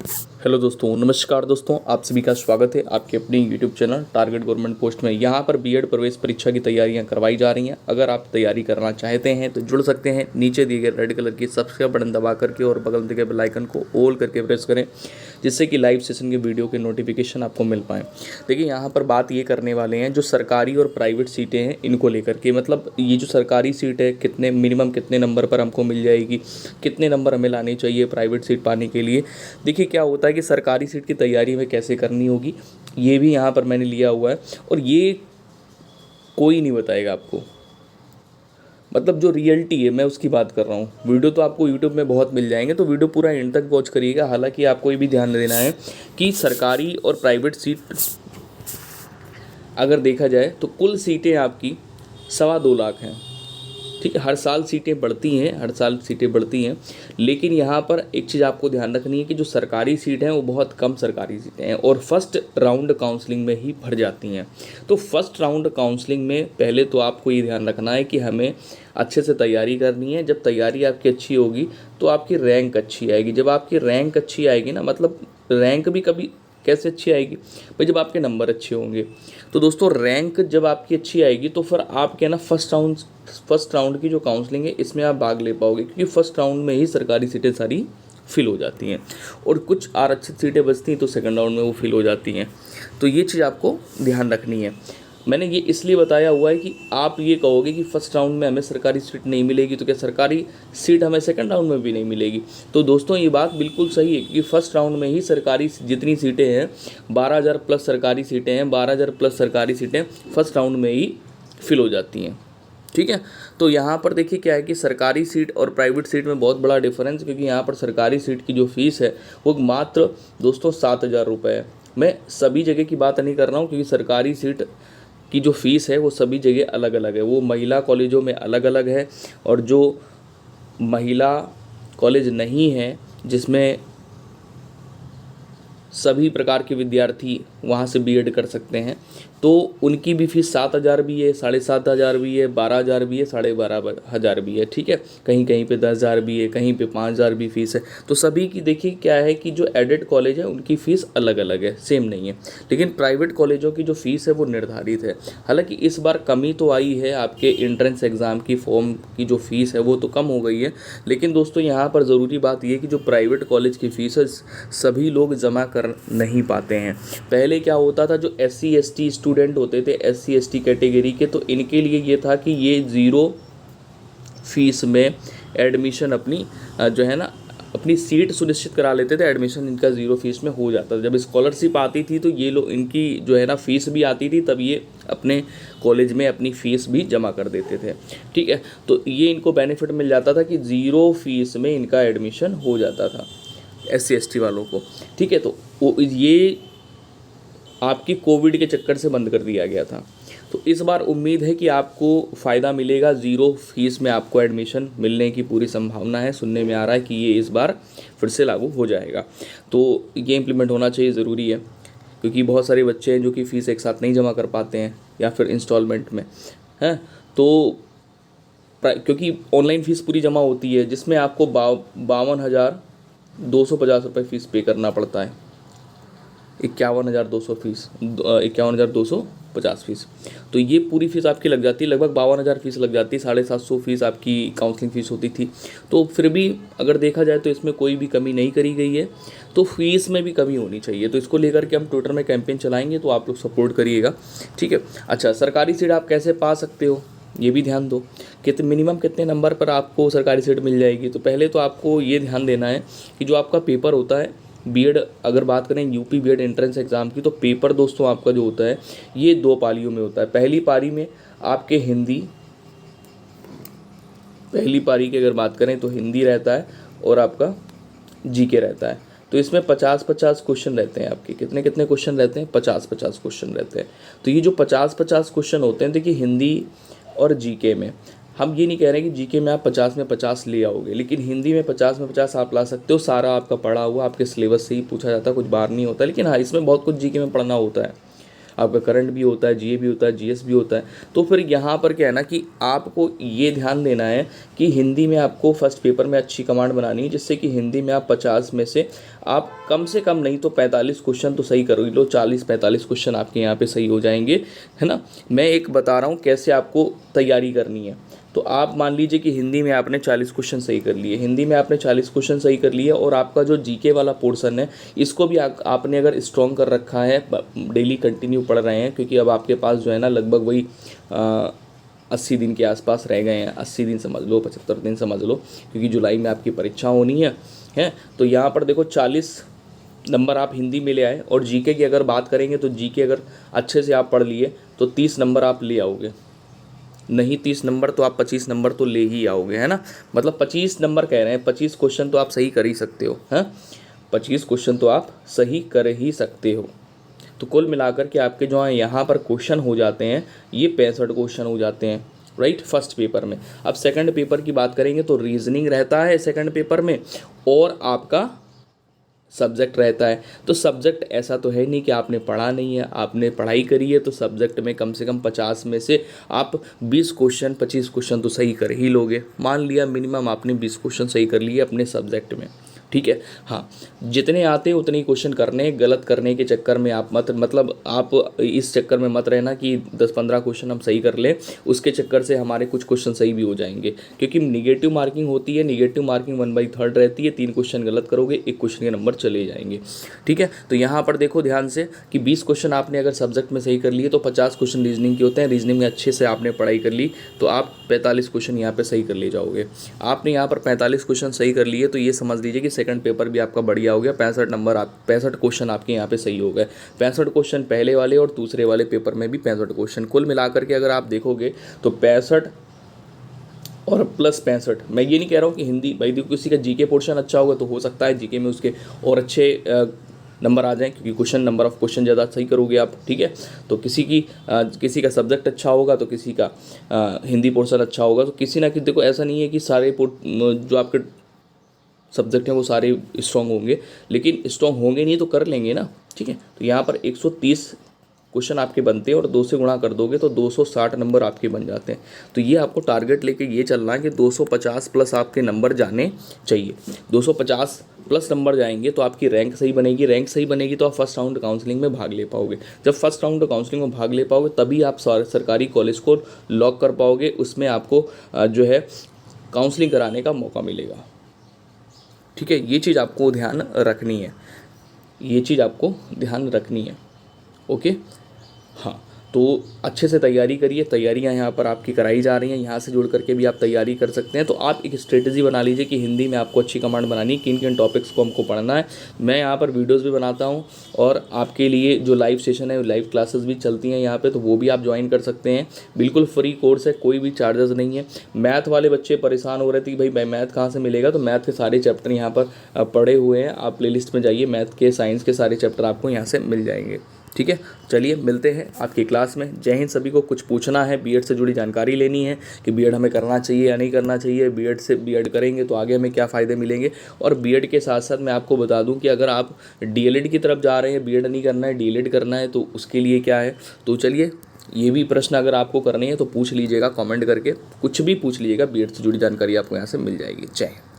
Hello दोस्तों, नमस्कार दोस्तों, आप सभी का स्वागत है आपके अपने YouTube channel target government post में। यहाँ पर बीएड प्रवेश परीक्षा की तैयारियाँ करवाई जा रही हैं। अगर आप तैयारी करना चाहते हैं तो जुड़ सकते हैं। नीचे दिए गए रेड कलर की सब्सक्राइब बटन दबा करके और बगल में दिए गए बेल आइकन को ऑल करके प्रेस करें, जिससे कि लाइव सेशन के वीडियो के नोटिफिकेशन आपको मिल पाएँ। देखिए, यहाँ पर बात ये करने वाले हैं जो सरकारी और प्राइवेट सीटें हैं इनको लेकर के, मतलब ये जो सरकारी सीट है कितने मिनिमम कितने नंबर पर हमको मिल जाएगी, कितने नंबर हमें लाने चाहिए प्राइवेट सीट पाने के लिए। देखिए क्या होता है कि सरकारी सीट की तैयारी में कैसे करनी होगी ये भी यहाँ पर मैंने लिया हुआ है, और ये कोई नहीं बताएगा आपको। मतलब जो रियलिटी है मैं उसकी बात कर रहा हूँ। वीडियो तो आपको यूट्यूब में बहुत मिल जाएंगे, तो वीडियो पूरा एंड तक वॉच करिएगा। हालांकि आपको ये भी ध्यान देना है कि सरकारी और प्राइवेट सीट अगर देखा जाए तो कुल सीटें आपकी 2.25 लाख हैं। ठीक है, हर साल सीटें बढ़ती हैं, लेकिन यहाँ पर एक चीज़ आपको ध्यान रखनी है कि जो सरकारी सीट हैं वो बहुत कम सरकारी सीटें हैं और फर्स्ट राउंड काउंसलिंग में ही भर जाती हैं। तो फर्स्ट राउंड काउंसलिंग में पहले तो आपको ये ध्यान रखना है कि हमें अच्छे से तैयारी करनी है। जब तैयारी आपकी अच्छी होगी तो आपकी रैंक अच्छी आएगी। जब आपकी रैंक अच्छी आएगी ना, मतलब रैंक भी कभी कैसे अच्छी आएगी भाई, जब आपके नंबर अच्छे होंगे। तो दोस्तों रैंक जब आपकी अच्छी आएगी तो फिर आप क्या ना फर्स्ट राउंड की जो काउंसलिंग है इसमें आप भाग ले पाओगे, क्योंकि फर्स्ट राउंड में ही सरकारी सीटें सारी फिल हो जाती हैं और कुछ आरक्षित सीटें बचती हैं तो सेकंड राउंड में वो फिल हो जाती हैं। तो ये चीज़ आपको ध्यान रखनी है। मैंने ये इसलिए बताया हुआ है कि आप ये कहोगे कि फर्स्ट राउंड में हमें सरकारी सीट नहीं मिलेगी तो क्या सरकारी सीट हमें सेकंड राउंड में भी नहीं मिलेगी। तो दोस्तों ये बात बिल्कुल सही है, क्योंकि फर्स्ट राउंड में ही सरकारी जितनी सीटें हैं 12,000 प्लस सरकारी सीटें हैं, 12,000 प्लस सरकारी सीटें फर्स्ट राउंड में ही फिल हो जाती हैं। ठीक है, तो यहाँ पर देखिए क्या है कि सरकारी सीट और प्राइवेट सीट में बहुत बड़ा डिफरेंस, क्योंकि यहाँ पर सरकारी सीट की जो फीस है वो मात्र दोस्तों 7,000 रुपये है। मैं सभी जगह की बात नहीं कर रहा हूँ, क्योंकि सरकारी सीट की जो फ़ीस है वो सभी जगह अलग अलग है। वो महिला कॉलेजों में अलग अलग है, और जो महिला कॉलेज नहीं है जिसमें सभी प्रकार के विद्यार्थी वहाँ से बीएड कर सकते हैं, तो उनकी भी फीस 7,000 भी है, 7,500 भी है, 12,000 भी है, 12,500 भी है। ठीक है, कहीं कहीं पे 10,000 भी है, कहीं पे 5,000 भी फीस है। तो सभी की देखिए क्या है कि जो एडेड कॉलेज है उनकी फ़ीस अलग अलग है, सेम नहीं है। लेकिन प्राइवेट कॉलेजों की जो फ़ीस है वो निर्धारित है। हालाँकि इस बार कमी तो आई है, आपके एंट्रेंस एग्ज़ाम की फॉर्म की जो फ़ीस है वो तो कम हो गई है। लेकिन दोस्तों यहाँ पर ज़रूरी बात यह है कि जो प्राइवेट कॉलेज की फ़ीस है सभी लोग जमा कर नहीं पाते हैं। पहले क्या होता था, जो SC ST स्टूडेंट होते थे SC ST कैटेगरी के, तो इनके लिए ये था कि ये ज़ीरो फीस में एडमिशन अपनी जो है ना अपनी सीट सुनिश्चित करा लेते थे। एडमिशन इनका ज़ीरो फीस में हो जाता था। जब स्कॉलरशिप आती थी तो ये लोग इनकी जो है ना फ़ीस भी आती थी, तब ये अपने कॉलेज में अपनी फ़ीस भी जमा कर देते थे। ठीक है, तो ये इनको बेनिफिट मिल जाता था कि ज़ीरो फीस में इनका एडमिशन हो जाता था SC ST वालों को। ठीक है, तो ये आपकी कोविड के चक्कर से बंद कर दिया गया था। तो इस बार उम्मीद है कि आपको फ़ायदा मिलेगा। ज़ीरो फीस में आपको एडमिशन मिलने की पूरी संभावना है। सुनने में आ रहा है कि ये इस बार फिर से लागू हो जाएगा, तो ये इम्प्लीमेंट होना चाहिए, ज़रूरी है। क्योंकि बहुत सारे बच्चे हैं जो कि फ़ीस एक साथ नहीं जमा कर पाते हैं या फिर इंस्टॉलमेंट में हैं, तो क्योंकि ऑनलाइन फ़ीस पूरी जमा होती है जिसमें आपको 52,250 रुपये फ़ीस पे करना पड़ता है। 51,200 फीस, 51,250 फीस, तो ये पूरी फ़ीस आपकी लग जाती है। लगभग 52,000 फीस लग जाती है। 750 फीस आपकी काउंसलिंग फ़ीस होती थी। तो फिर भी अगर देखा जाए तो इसमें कोई भी कमी नहीं करी गई है, तो फीस में भी कमी होनी चाहिए। तो इसको लेकर के हम ट्विटर में कैंपेन चलाएंगे, तो आप लोग सपोर्ट करिएगा। ठीक है, अच्छा, सरकारी सीट आप कैसे पा सकते हो ये भी ध्यान दो। मिनिमम कितने नंबर पर आपको सरकारी सीट मिल जाएगी। तो पहले तो आपको ये ध्यान देना है कि जो आपका पेपर होता है बीएड, अगर बात करें यूपी बीएड एंट्रेंस एग्ज़ाम की, तो पेपर दोस्तों आपका जो होता है ये 2 पालियों में होता है। पहली पारी में आपके पहली पारी की अगर बात करें तो हिंदी रहता है और आपका जीके रहता है। तो इसमें 50-50 क्वेश्चन रहते हैं आपके। कितने कितने क्वेश्चन रहते हैं? 50-50 क्वेश्चन रहते हैं। तो ये जो 50-50 क्वेश्चन होते हैं, देखिए हिंदी और जीके में हम ये नहीं कह रहे कि जीके में आप 50 में 50 ले आओगे, लेकिन हिंदी में 50 में 50 आप ला सकते हो। सारा आपका पढ़ा हुआ आपके सिलेबस से ही पूछा जाता है, कुछ बाहर नहीं होता। लेकिन हाँ, इसमें बहुत कुछ जीके में पढ़ना होता है। आपका करंट भी होता है, जीए भी होता है, जीएस भी होता है। तो फिर यहाँ पर क्या है ना कि आपको ये ध्यान देना है कि हिंदी में आपको फर्स्ट पेपर में अच्छी कमांड बनानी है, जिससे कि हिंदी में आप 50 में से आप कम से कम नहीं तो 45 क्वेश्चन तो सही करो लो, 40-45 क्वेश्चन आपके यहाँ पे सही हो जाएंगे, है ना। मैं एक बता रहा हूँ कैसे आपको तैयारी करनी है। तो आप मान लीजिए कि हिंदी में आपने 40 क्वेश्चन सही कर लिए, हिंदी में आपने 40 क्वेश्चन सही कर लिए, और आपका जो जीके वाला पोर्शन है इसको भी आपने अगर स्ट्रॉन्ग कर रखा है, डेली कंटिन्यू पढ़ रहे हैं, क्योंकि अब आपके पास जो है ना लगभग वही 80 दिन के आसपास रह गए हैं, 80 दिन समझ लो, 75 दिन समझ लो, क्योंकि जुलाई में आपकी परीक्षा होनी है। तो यहाँ पर देखो 40 नंबर आप हिंदी में ले आए, और जीके की अगर बात करेंगे तो जीके अगर अच्छे से आप पढ़ लिए तो 30 नंबर आप ले आओगे, नहीं 30 नंबर तो आप 25 नंबर तो ले ही आओगे, है ना। मतलब 25 नंबर कह रहे हैं, 25 क्वेश्चन तो आप सही कर ही सकते हो, हैं 25 क्वेश्चन तो आप सही कर ही सकते हो। तो कुल मिलाकर के आपके जो है यहाँ पर क्वेश्चन हो जाते हैं, ये 65 क्वेश्चन हो जाते हैं, राइट, फर्स्ट पेपर में। अब सेकंड पेपर की बात करेंगे तो रीजनिंग रहता है सेकंड पेपर में, और आपका सब्जेक्ट रहता है। तो सब्जेक्ट ऐसा तो है नहीं कि आपने पढ़ा नहीं है, आपने पढ़ाई करी है, तो सब्जेक्ट में कम से कम 50 में से आप 20 क्वेश्चन 25 क्वेश्चन तो सही कर ही लोगे। मान लिया मिनिमम आपने 20 क्वेश्चन सही कर लिए अपने सब्जेक्ट में, ठीक है। हाँ, जितने आते हैं उतने ही क्वेश्चन करने, गलत करने के चक्कर में आप मतलब आप इस चक्कर में मत रहना कि 10-15 क्वेश्चन हम सही कर लें, उसके चक्कर से हमारे कुछ क्वेश्चन सही भी हो जाएंगे, क्योंकि निगेटिव मार्किंग होती है, निगेटिव मार्किंग 1/3 रहती है। 3 क्वेश्चन गलत करोगे, 1 क्वेश्चन के नंबर चले जाएंगे, ठीक है। तो यहाँ पर देखो ध्यान से कि 20 क्वेश्चन आपने अगर सब्जेक्ट में सही कर लिए तो 50 क्वेश्चन रीजनिंग के होते हैं। रीजनिंग में अच्छे से आपने पढ़ाई कर ली तो आप 45 क्वेश्चन यहाँ पे सही कर ले जाओगे। आपने यहाँ पर 45 क्वेश्चन सही कर लिए तो ये समझ लीजिए कि सेकंड पेपर भी आपका बढ़िया हो गया। 65 क्वेश्चन आपके यहाँ पे सही हो गए। 65 क्वेश्चन पहले वाले और दूसरे वाले पेपर में भी 65 क्वेश्चन, कुल मिलाकर के अगर आप देखोगे तो 65 और प्लस 65। मैं ये नहीं कह रहा हूँ कि हिंदी भाई देखो किसी का जीके पोर्शन अच्छा होगा तो हो सकता है जीके में उसके और अच्छे नंबर आ जाएं, क्योंकि क्वेश्चन नंबर ऑफ क्वेश्चन ज़्यादा सही करोगे आप, ठीक है। तो किसी का सब्जेक्ट अच्छा होगा तो किसी का हिंदी पोर्शन अच्छा होगा, तो किसी ना किसी, देखो ऐसा नहीं है कि सारे जो आपके सब्जेक्ट हैं वो सारे स्ट्रॉन्ग होंगे, लेकिन स्ट्रॉन्ग होंगे नहीं तो कर लेंगे ना, ठीक है। तो यहाँ पर 130 क्वेश्चन आपके बनते हैं और 2 से गुणा कर दोगे तो 260 नंबर आपके बन जाते हैं। तो ये आपको टारगेट लेके ये चलना है कि 250 प्लस आपके नंबर जाने चाहिए। 250 प्लस नंबर जाएंगे तो आपकी रैंक सही बनेगी, रैंक सही बनेगी तो आप फर्स्ट राउंड काउंसलिंग में भाग ले पाओगे। जब फर्स्ट राउंड काउंसलिंग में भाग ले पाओगे तभी आप सरकारी कॉलेज को लॉक कर पाओगे, उसमें आपको जो है काउंसलिंग कराने का मौका मिलेगा, ठीक है। ये चीज़ आपको ध्यान रखनी है, ये चीज़ आपको ध्यान रखनी है, ओके। हाँ, तो अच्छे से तैयारी करिए, तैयारियां यहाँ पर आपकी कराई जा रही हैं, यहाँ से जुड़ करके भी आप तैयारी कर सकते हैं। तो आप एक स्ट्रेटजी बना लीजिए कि हिंदी में आपको अच्छी कमांड बनानी, किन किन टॉपिक्स को हमको पढ़ना है। मैं यहाँ पर वीडियोस भी बनाता हूँ और आपके लिए जो लाइव सेशन है, लाइव क्लासेस भी चलती हैं यहाँ पे, तो वो भी आप ज्वाइन कर सकते हैं। बिल्कुल फ्री कोर्स है, कोई भी चार्जेस नहीं है। मैथ वाले बच्चे परेशान हो रहे थे कि भाई मैथ कहाँ से मिलेगा, तो मैथ के सारे चैप्टर यहाँ पर पढ़े हुए हैं। आप प्लेलिस्ट में जाइए, मैथ के साइंस के सारे चैप्टर आपको यहाँ से मिल जाएंगे, ठीक है। चलिए मिलते हैं आपकी क्लास में। जय हिंद सभी को। कुछ पूछना है, बीएड से जुड़ी जानकारी लेनी है कि बीएड हमें करना चाहिए या नहीं करना चाहिए, बीएड करेंगे तो आगे हमें क्या फ़ायदे मिलेंगे। और बीएड के साथ साथ मैं आपको बता दूं कि अगर आप डीएलएड की तरफ जा रहे हैं, बीएड नहीं करना है डीएलएड करना है, तो उसके लिए क्या है। तो चलिए ये भी प्रश्न अगर आपको करनी है तो पूछ लीजिएगा कॉमेंट करके, कुछ भी पूछ लीजिएगा, बीएड से जुड़ी जानकारी आपको यहाँ से मिल जाएगी। जय हिंद।